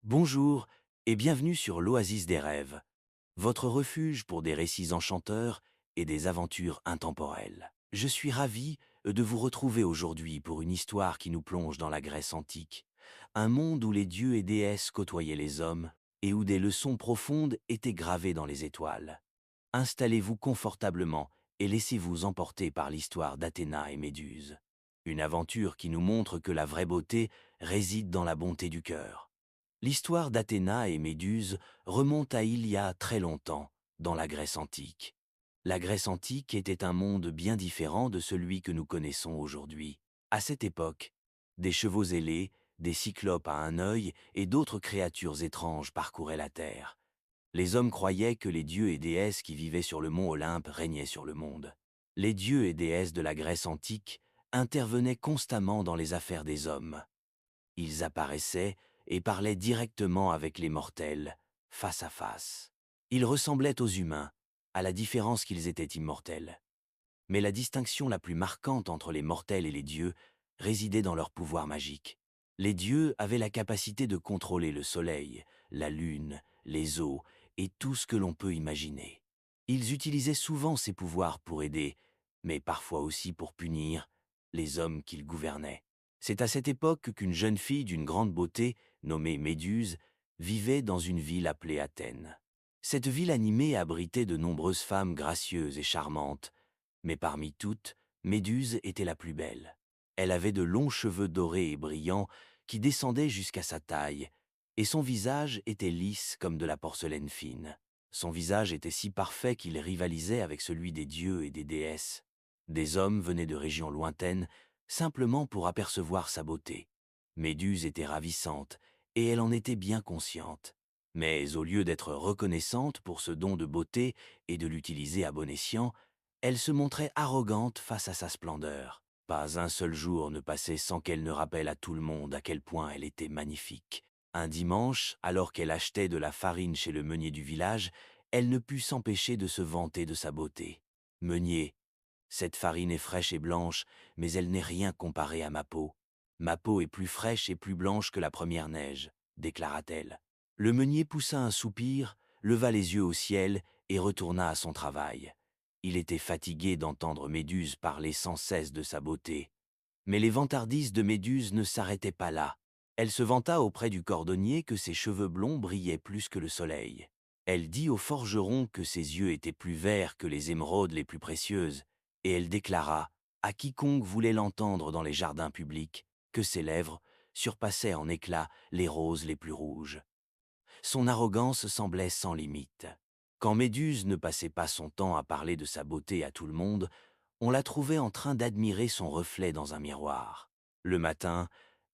Bonjour et bienvenue sur l'Oasis des rêves, votre refuge pour des récits enchanteurs et des aventures intemporelles. Je suis ravi de vous retrouver aujourd'hui pour une histoire qui nous plonge dans la Grèce antique, un monde où les dieux et déesses côtoyaient les hommes et où des leçons profondes étaient gravées dans les étoiles. Installez-vous confortablement et laissez-vous emporter par l'histoire d'Athéna et Méduse. Une aventure qui nous montre que la vraie beauté réside dans la bonté du cœur. L'histoire d'Athéna et Méduse remonte à il y a très longtemps, dans la Grèce antique. La Grèce antique était un monde bien différent de celui que nous connaissons aujourd'hui. À cette époque, des chevaux ailés, des cyclopes à un œil et d'autres créatures étranges parcouraient la terre. Les hommes croyaient que les dieux et déesses qui vivaient sur le mont Olympe régnaient sur le monde. Les dieux et déesses de la Grèce antique intervenaient constamment dans les affaires des hommes. Ils apparaissaient et parlaient directement avec les mortels, face à face. Ils ressemblaient aux humains, à la différence qu'ils étaient immortels. Mais la distinction la plus marquante entre les mortels et les dieux résidait dans leur pouvoir magique. Les dieux avaient la capacité de contrôler le soleil, la lune, les eaux et tout ce que l'on peut imaginer. Ils utilisaient souvent ces pouvoirs pour aider, mais parfois aussi pour punir, les hommes qu'ils gouvernaient. C'est à cette époque qu'une jeune fille d'une grande beauté, nommée Méduse, vivait dans une ville appelée Athènes. Cette ville animée abritait de nombreuses femmes gracieuses et charmantes, mais parmi toutes, Méduse était la plus belle. Elle avait de longs cheveux dorés et brillants qui descendaient jusqu'à sa taille, et son visage était lisse comme de la porcelaine fine. Son visage était si parfait qu'il rivalisait avec celui des dieux et des déesses. Des hommes venaient de régions lointaines simplement pour apercevoir sa beauté. Méduse était ravissante, et elle en était bien consciente. Mais au lieu d'être reconnaissante pour ce don de beauté et de l'utiliser à bon escient, elle se montrait arrogante face à sa splendeur. Pas un seul jour ne passait sans qu'elle ne rappelle à tout le monde à quel point elle était magnifique. Un dimanche, alors qu'elle achetait de la farine chez le meunier du village, elle ne put s'empêcher de se vanter de sa beauté. « Meunier, cette farine est fraîche et blanche, mais elle n'est rien comparée à ma peau. Ma peau est plus fraîche et plus blanche que la première neige, déclara-t-elle. Le meunier poussa un soupir, leva les yeux au ciel et retourna à son travail. Il était fatigué d'entendre Méduse parler sans cesse de sa beauté. Mais les vantardises de Méduse ne s'arrêtaient pas là. Elle se vanta auprès du cordonnier que ses cheveux blonds brillaient plus que le soleil. Elle dit au forgeron que ses yeux étaient plus verts que les émeraudes les plus précieuses, et elle déclara, à quiconque voulait l'entendre dans les jardins publics, que ses lèvres surpassaient en éclat les roses les plus rouges. Son arrogance semblait sans limite. Quand Méduse ne passait pas son temps à parler de sa beauté à tout le monde, on la trouvait en train d'admirer son reflet dans un miroir. Le matin,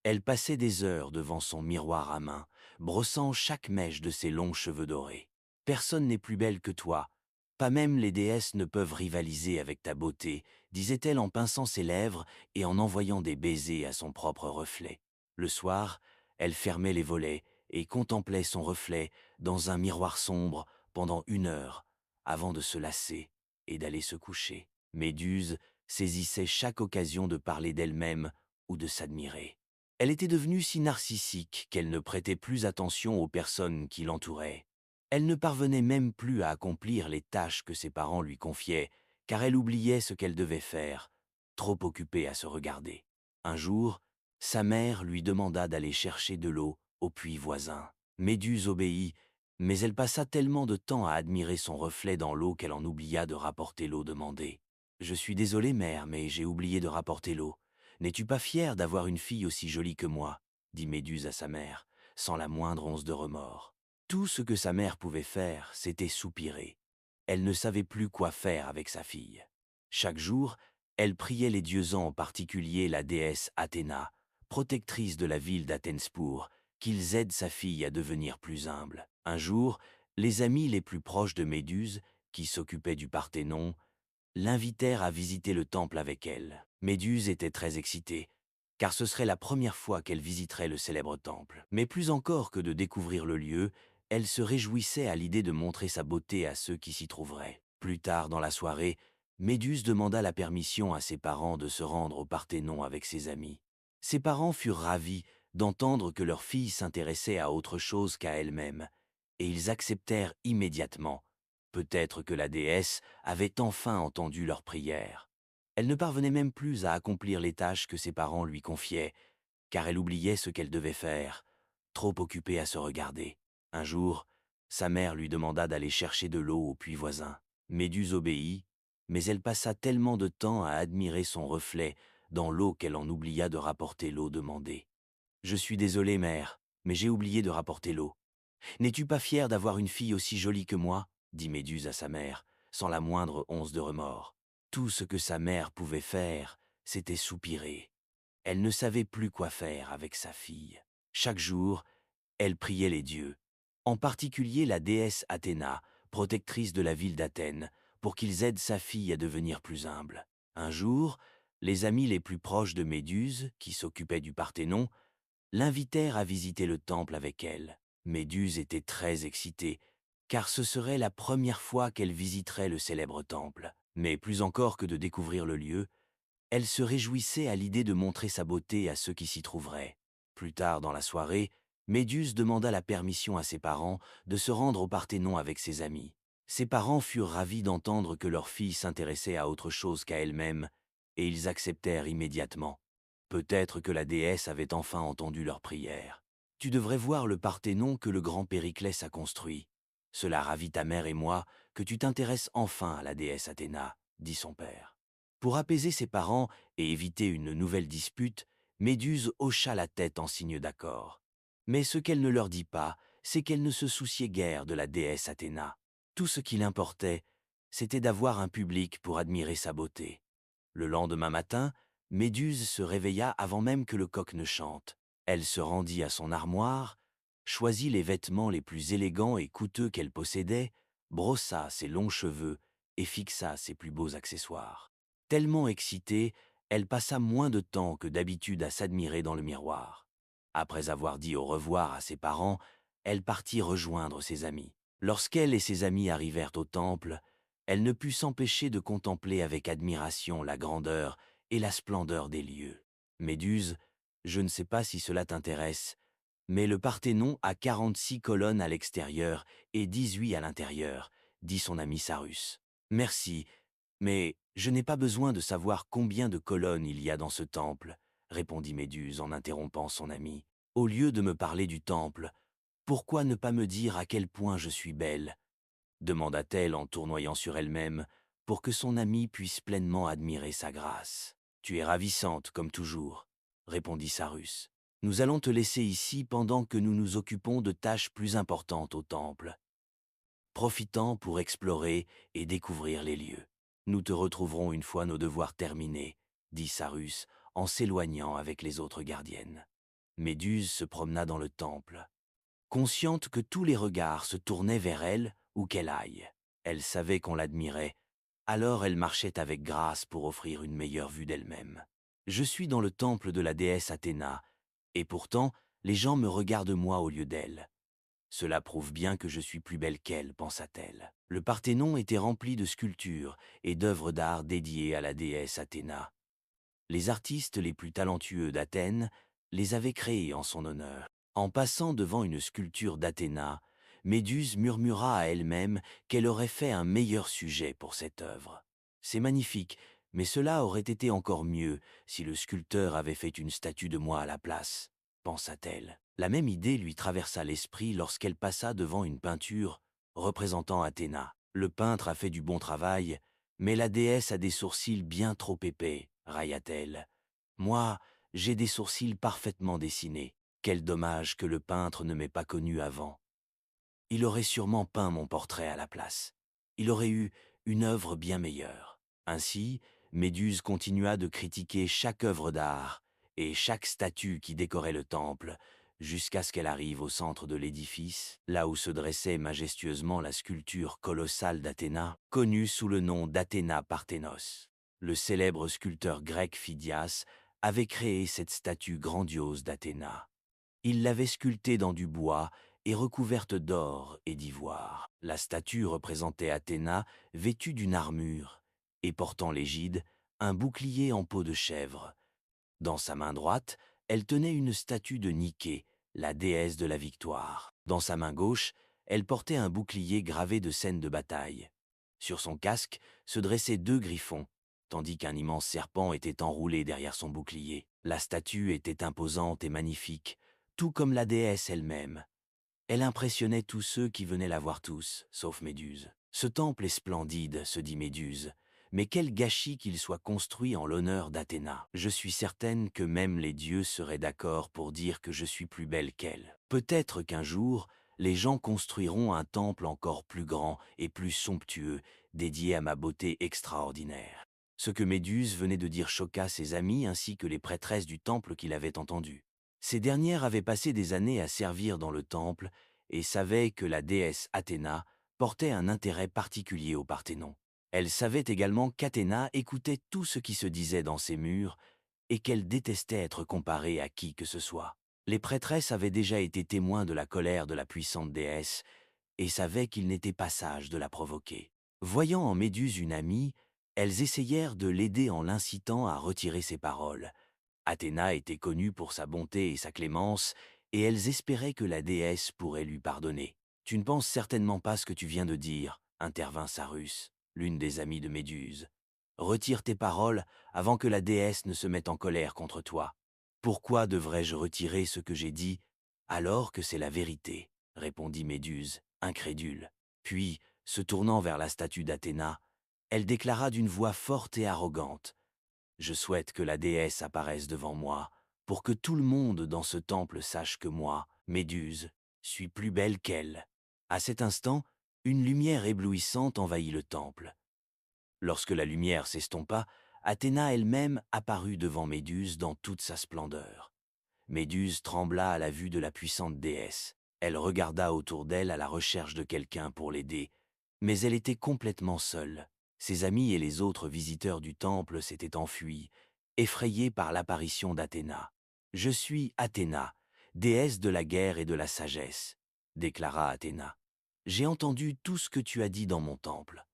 elle passait des heures devant son miroir à main, brossant chaque mèche de ses longs cheveux dorés. « Personne n'est plus belle que toi. Pas même les déesses ne peuvent rivaliser avec ta beauté, disait-elle en pinçant ses lèvres et en envoyant des baisers à son propre reflet. Le soir, elle fermait les volets et contemplait son reflet dans un miroir sombre pendant 1 heure avant de se lasser et d'aller se coucher. Méduse saisissait chaque occasion de parler d'elle-même ou de s'admirer. Elle était devenue si narcissique qu'elle ne prêtait plus attention aux personnes qui l'entouraient. Elle ne parvenait même plus à accomplir les tâches que ses parents lui confiaient, car elle oubliait ce qu'elle devait faire, trop occupée à se regarder. Un jour, sa mère lui demanda d'aller chercher de l'eau au puits voisin. Méduse obéit, mais elle passa tellement de temps à admirer son reflet dans l'eau qu'elle en oublia de rapporter l'eau demandée. « Je suis désolée, mère, mais j'ai oublié de rapporter l'eau. N'es-tu pas fière d'avoir une fille aussi jolie que moi ?» dit Méduse à sa mère, sans la moindre once de remords. Tout ce que sa mère pouvait faire, c'était soupirer. Elle ne savait plus quoi faire avec sa fille. Chaque jour, elle priait les dieux, en particulier la déesse Athéna, protectrice de la ville d'Athénspur, qu'ils aident sa fille à devenir plus humble. Un jour, les amis les plus proches de Méduse, qui s'occupaient du Parthénon, l'invitèrent à visiter le temple avec elle. Méduse était très excitée, car ce serait la première fois qu'elle visiterait le célèbre temple. Mais plus encore que de découvrir le lieu, elle se réjouissait à l'idée de montrer sa beauté à ceux qui s'y trouveraient. Plus tard dans la soirée, Méduse demanda la permission à ses parents de se rendre au Parthénon avec ses amis. Ses parents furent ravis d'entendre que leur fille s'intéressait à autre chose qu'à elle-même, et ils acceptèrent immédiatement. Peut-être que la déesse avait enfin entendu leurs prières. Elle ne parvenait même plus à accomplir les tâches que ses parents lui confiaient, car elle oubliait ce qu'elle devait faire, trop occupée à se regarder. Un jour, sa mère lui demanda d'aller chercher de l'eau au puits voisin. Méduse obéit, mais elle passa tellement de temps à admirer son reflet dans l'eau qu'elle en oublia de rapporter l'eau demandée. « Je suis désolée, mère, mais j'ai oublié de rapporter l'eau. N'es-tu pas fière d'avoir une fille aussi jolie que moi ?» dit Méduse à sa mère, sans la moindre once de remords. Tout ce que sa mère pouvait faire, c'était soupirer. Elle ne savait plus quoi faire avec sa fille. Chaque jour, elle priait les dieux, en particulier la déesse Athéna, protectrice de la ville d'Athènes, pour qu'ils aident sa fille à devenir plus humble. Un jour, les amis les plus proches de Méduse, qui s'occupaient du Parthénon, l'invitèrent à visiter le temple avec elle. Méduse était très excitée, car ce serait la première fois qu'elle visiterait le célèbre temple. Mais plus encore que de découvrir le lieu, elle se réjouissait à l'idée de montrer sa beauté à ceux qui s'y trouveraient. Plus tard dans la soirée, Méduse demanda la permission à ses parents de se rendre au Parthénon avec ses amis. Ses parents furent ravis d'entendre que leur fille s'intéressait à autre chose qu'à elle-même, et ils acceptèrent immédiatement. Peut-être que la déesse avait enfin entendu leurs prières. « Tu devrais voir le Parthénon que le grand Périclès a construit. Cela ravit ta mère et moi que tu t'intéresses enfin à la déesse Athéna, » dit son père. Pour apaiser ses parents et éviter une nouvelle dispute, Méduse hocha la tête en signe d'accord. Mais ce qu'elle ne leur dit pas, c'est qu'elle ne se souciait guère de la déesse Athéna. Tout ce qui l'importait, c'était d'avoir un public pour admirer sa beauté. Le lendemain matin, Méduse se réveilla avant même que le coq ne chante. Elle se rendit à son armoire, choisit les vêtements les plus élégants et coûteux qu'elle possédait, brossa ses longs cheveux et fixa ses plus beaux accessoires. Tellement excitée, elle passa moins de temps que d'habitude à s'admirer dans le miroir. Après avoir dit au revoir à ses parents, elle partit rejoindre ses amis. Lorsqu'elle et ses amis arrivèrent au temple, elle ne put s'empêcher de contempler avec admiration la grandeur et la splendeur des lieux. « Méduse, je ne sais pas si cela t'intéresse, mais le Parthénon a 46 colonnes à l'extérieur et 18 à l'intérieur, » dit son ami Sarus. « Merci, mais je n'ai pas besoin de savoir combien de colonnes il y a dans ce temple, » répondit Méduse en interrompant son ami. « Au lieu de me parler du temple, pourquoi ne pas me dire à quel point je suis belle ?» demanda-t-elle en tournoyant sur elle-même pour que son ami puisse pleinement admirer sa grâce. « Tu es ravissante, comme toujours, » répondit Sarus. « Nous allons te laisser ici pendant que nous nous occupons de tâches plus importantes au temple, profitant pour explorer et découvrir les lieux. Nous te retrouverons une fois nos devoirs terminés, » dit Sarus en s'éloignant avec les autres gardiennes. Méduse se promena dans le temple. Consciente que tous les regards se tournaient vers elle, où qu'elle aille. Elle savait qu'on l'admirait, alors elle marchait avec grâce pour offrir une meilleure vue d'elle-même. « Je suis dans le temple de la déesse Athéna, et pourtant les gens me regardent moi au lieu d'elle. Cela prouve bien que je suis plus belle qu'elle, pensa-t-elle. Le Parthénon était rempli de sculptures et d'œuvres d'art dédiées à la déesse Athéna. Les artistes les plus talentueux d'Athènes les avaient créées en son honneur. En passant devant une sculpture d'Athéna, Méduse murmura à elle-même qu'elle aurait fait un meilleur sujet pour cette œuvre. « C'est magnifique, mais cela aurait été encore mieux si le sculpteur avait fait une statue de moi à la place, » pensa-t-elle. La même idée lui traversa l'esprit lorsqu'elle passa devant une peinture représentant Athéna. Le peintre a fait du bon travail, mais la déesse a des sourcils bien trop épais, railla-t-elle. Moi, j'ai des sourcils parfaitement dessinés. Quel dommage que le peintre ne m'ait pas connu avant. Il aurait sûrement peint mon portrait à la place. Il aurait eu une œuvre bien meilleure. » Ainsi, Méduse continua de critiquer chaque œuvre d'art et chaque statue qui décorait le temple, jusqu'à ce qu'elle arrive au centre de l'édifice, là où se dressait majestueusement la sculpture colossale d'Athéna, connue sous le nom d'Athéna Parthénos. Le célèbre sculpteur grec Phidias avait créé cette statue grandiose d'Athéna. Il l'avait sculptée dans du bois et recouverte d'or et d'ivoire. La statue représentait Athéna vêtue d'une armure et portant l'égide, un bouclier en peau de chèvre. Dans sa main droite, elle tenait une statue de Niké, la déesse de la victoire. Dans sa main gauche, elle portait un bouclier gravé de scènes de bataille. Sur son casque se dressaient deux griffons, tandis qu'un immense serpent était enroulé derrière son bouclier. La statue était imposante et magnifique, tout comme la déesse elle-même. Elle impressionnait tous ceux qui venaient la voir tous, sauf Méduse. Ce temple est splendide, se dit Méduse, mais quel gâchis qu'il soit construit en l'honneur d'Athéna. Je suis certaine que même les dieux seraient d'accord pour dire que je suis plus belle qu'elle. Peut-être qu'un jour, les gens construiront un temple encore plus grand et plus somptueux, dédié à ma beauté extraordinaire. Ce que Méduse venait de dire choqua ses amis ainsi que les prêtresses du temple qui l'avaient entendu. Ces dernières avaient passé des années à servir dans le temple et savaient que la déesse Athéna portait un intérêt particulier au Parthénon. Elles savaient également qu'Athéna écoutait tout ce qui se disait dans ses murs et qu'elle détestait être comparée à qui que ce soit. Les prêtresses avaient déjà été témoins de la colère de la puissante déesse et savaient qu'il n'était pas sage de la provoquer. Voyant en Méduse une amie, elles essayèrent de l'aider en l'incitant à retirer ses paroles. Athéna était connue pour sa bonté et sa clémence, et elles espéraient que la déesse pourrait lui pardonner. « Tu ne penses certainement pas ce que tu viens de dire, » intervint Sarus, l'une des amies de Méduse. « Retire tes paroles avant que la déesse ne se mette en colère contre toi. »« Pourquoi devrais-je retirer ce que j'ai dit alors que c'est la vérité ?» répondit Méduse, incrédule. Puis, se tournant vers la statue d'Athéna, elle déclara d'une voix forte et arrogante: « Je souhaite que la déesse apparaisse devant moi, pour que tout le monde dans ce temple sache que moi, Méduse, suis plus belle qu'elle. » À cet instant, une lumière éblouissante envahit le temple. Lorsque la lumière s'estompa, Athéna elle-même apparut devant Méduse dans toute sa splendeur. Méduse trembla à la vue de la puissante déesse. Elle regarda autour d'elle à la recherche de quelqu'un pour l'aider, mais elle était complètement seule. Ses amis et les autres visiteurs du temple s'étaient enfuis, effrayés par l'apparition d'Athéna. « Je suis Athéna, déesse de la guerre et de la sagesse, » déclara Athéna. « J'ai entendu tout ce que tu as dit dans mon temple.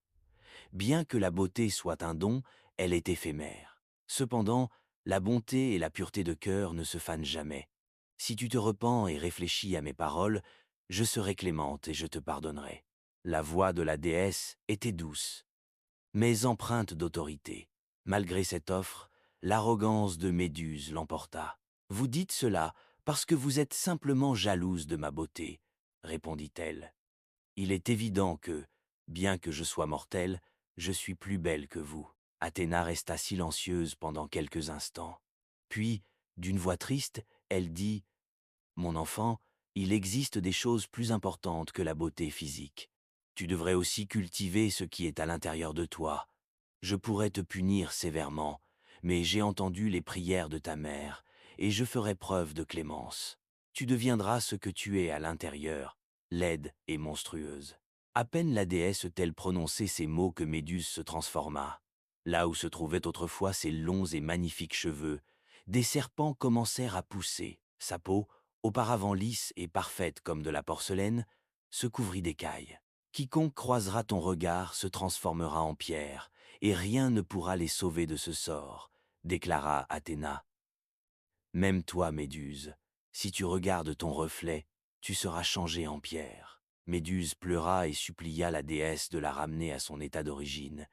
Bien que la beauté soit un don, elle est éphémère. Cependant, la bonté et la pureté de cœur ne se fanent jamais. Si tu te repens et réfléchis à mes paroles, je serai clémente et je te pardonnerai. » La voix de la déesse était douce, mais empreinte d'autorité. Malgré cette offre, l'arrogance de Méduse l'emporta. « Vous dites cela parce que vous êtes simplement jalouse de ma beauté, » répondit-elle. « Il est évident que, bien que je sois mortelle, je suis plus belle que vous. » Athéna resta silencieuse pendant quelques instants. Puis, d'une voix triste, elle dit: « Mon enfant, il existe des choses plus importantes que la beauté physique. Tu devrais aussi cultiver ce qui est à l'intérieur de toi. Je pourrais te punir sévèrement, mais j'ai entendu les prières de ta mère, et je ferai preuve de clémence. Tu deviendras ce que tu es à l'intérieur, laide et monstrueuse. » À peine la déesse eut-elle prononcé ces mots que Méduse se transforma. Là où se trouvaient autrefois ses longs et magnifiques cheveux, des serpents commencèrent à pousser. Sa peau, auparavant lisse et parfaite comme de la porcelaine, se couvrit d'écailles. « Quiconque croisera ton regard se transformera en pierre, et rien ne pourra les sauver de ce sort, » déclara Athéna. « Même toi, Méduse, si tu regardes ton reflet, tu seras changée en pierre. » Méduse pleura et supplia la déesse de la ramener à son état d'origine.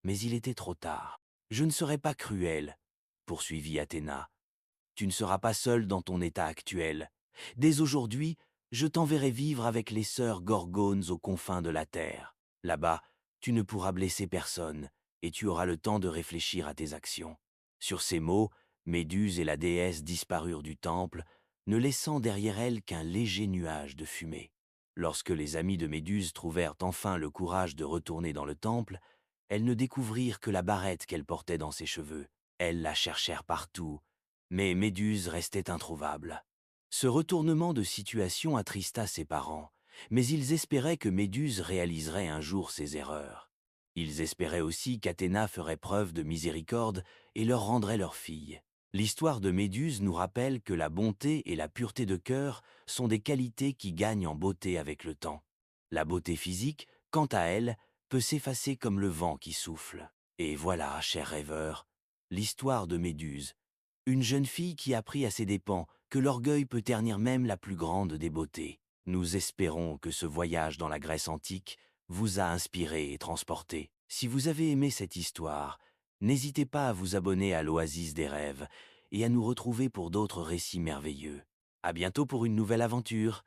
Mais il était trop tard. « Je ne serai pas cruelle, » poursuivit Athéna. « Tu ne seras pas seule dans ton état actuel. Dès aujourd'hui, je t'enverrai vivre avec les sœurs Gorgones aux confins de la terre. Là-bas, tu ne pourras blesser personne, et tu auras le temps de réfléchir à tes actions. » Sur ces mots, Méduse et la déesse disparurent du temple, ne laissant derrière elles qu'un léger nuage de fumée. Lorsque les amis de Méduse trouvèrent enfin le courage de retourner dans le temple, elles ne découvrirent que la barrette qu'elle portait dans ses cheveux. Elles la cherchèrent partout, mais Méduse restait introuvable. Ce retournement de situation attrista ses parents, mais ils espéraient que Méduse réaliserait un jour ses erreurs. Ils espéraient aussi qu'Athéna ferait preuve de miséricorde et leur rendrait leur fille. L'histoire de Méduse nous rappelle que la bonté et la pureté de cœur sont des qualités qui gagnent en beauté avec le temps. La beauté physique, quant à elle, peut s'effacer comme le vent qui souffle. Et voilà, chers rêveurs, l'histoire de Méduse, Une jeune fille qui apprit à ses dépens que l'orgueil peut ternir même la plus grande des beautés. Nous espérons que ce voyage dans la Grèce antique vous a inspiré et transporté. Si vous avez aimé cette histoire, n'hésitez pas à vous abonner à l'Oasis des rêves et à nous retrouver pour d'autres récits merveilleux. À bientôt pour une nouvelle aventure.